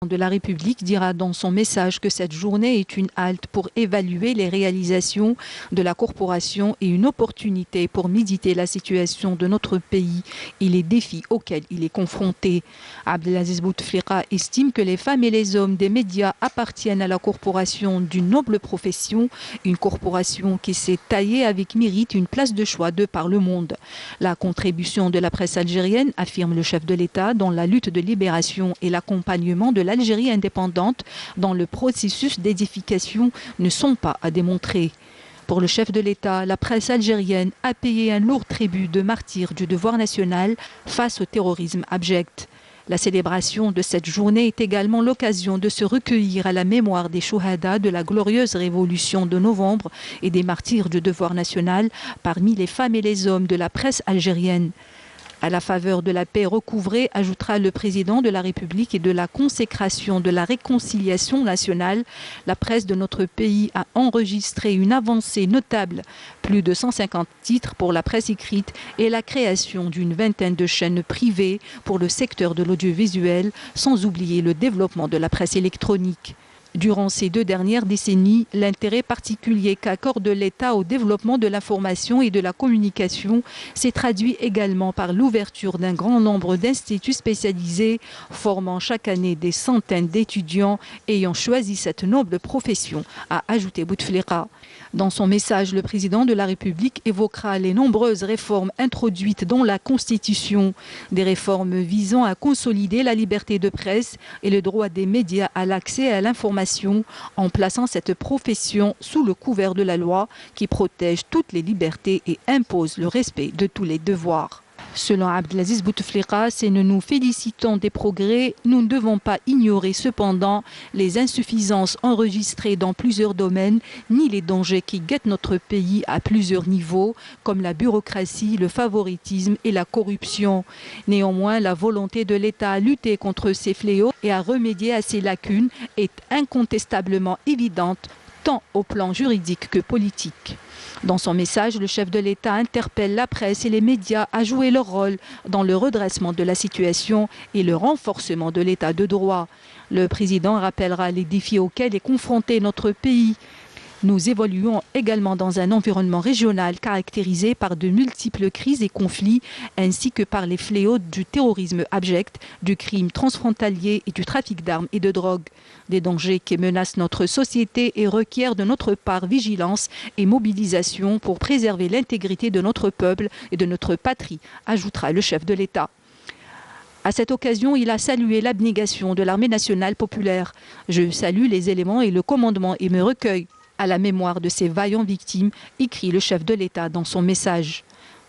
De la République dira dans son message que cette journée est une halte pour évaluer les réalisations de la corporation et une opportunité pour méditer la situation de notre pays et les défis auxquels il est confronté. Abdelaziz Bouteflika estime que les femmes et les hommes des médias appartiennent à la corporation d'une noble profession, une corporation qui s'est taillée avec mérite une place de choix de par le monde. La contribution de la presse algérienne, affirme le chef de l'État, dans la lutte de libération et l'accompagnement de l'Algérie indépendante dans le processus d'édification ne sont pas à démontrer. Pour le chef de l'État, la presse algérienne a payé un lourd tribut de martyr du devoir national face au terrorisme abject. La célébration de cette journée est également l'occasion de se recueillir à la mémoire des chouhadas de la glorieuse révolution de novembre et des martyrs du devoir national parmi les femmes et les hommes de la presse algérienne. À la faveur de la paix recouvrée, ajoutera le président de la République, et de la consécration de la réconciliation nationale, la presse de notre pays a enregistré une avancée notable, plus de 150 titres pour la presse écrite et la création d'une vingtaine de chaînes privées pour le secteur de l'audiovisuel, sans oublier le développement de la presse électronique. Durant ces 2 dernières décennies, l'intérêt particulier qu'accorde l'État au développement de l'information et de la communication s'est traduit également par l'ouverture d'un grand nombre d'instituts spécialisés, formant chaque année des centaines d'étudiants ayant choisi cette noble profession, a ajouté Bouteflika. Dans son message, le président de la République évoquera les nombreuses réformes introduites dans la Constitution, des réformes visant à consolider la liberté de presse et le droit des médias à l'accès à l'information, en plaçant cette profession sous le couvert de la loi qui protège toutes les libertés et impose le respect de tous les devoirs. Selon Abdelaziz Bouteflika, si nous nous félicitons des progrès, nous ne devons pas ignorer cependant les insuffisances enregistrées dans plusieurs domaines, ni les dangers qui guettent notre pays à plusieurs niveaux, comme la bureaucratie, le favoritisme et la corruption. Néanmoins, la volonté de l'État à lutter contre ces fléaux et à remédier à ces lacunes est incontestablement évidente, tant au plan juridique que politique. Dans son message, le chef de l'État interpelle la presse et les médias à jouer leur rôle dans le redressement de la situation et le renforcement de l'État de droit. Le président rappellera les défis auxquels est confronté notre pays. Nous évoluons également dans un environnement régional caractérisé par de multiples crises et conflits, ainsi que par les fléaux du terrorisme abject, du crime transfrontalier et du trafic d'armes et de drogue. Des dangers qui menacent notre société et requièrent de notre part vigilance et mobilisation pour préserver l'intégrité de notre peuple et de notre patrie, ajoutera le chef de l'État. À cette occasion, il a salué l'abnégation de l'armée nationale populaire. Je salue les éléments et le commandement et me recueille à la mémoire de ces vaillants victimes, écrit le chef de l'État dans son message.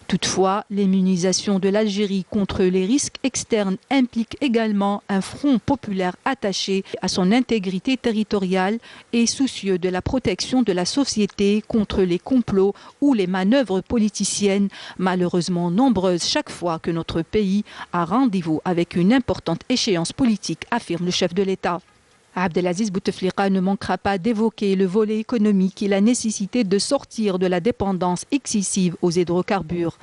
Toutefois, l'immunisation de l'Algérie contre les risques externes implique également un front populaire attaché à son intégrité territoriale et soucieux de la protection de la société contre les complots ou les manœuvres politiciennes, malheureusement nombreuses chaque fois que notre pays a rendez-vous avec une importante échéance politique, affirme le chef de l'État. Abdelaziz Bouteflika ne manquera pas d'évoquer le volet économique et la nécessité de sortir de la dépendance excessive aux hydrocarbures.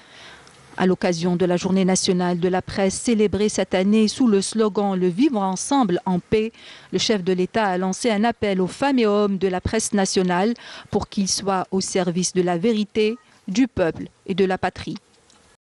À l'occasion de la journée nationale de la presse célébrée cette année sous le slogan « Le vivre ensemble en paix », le chef de l'État a lancé un appel aux femmes et hommes de la presse nationale pour qu'ils soient au service de la vérité, du peuple et de la patrie.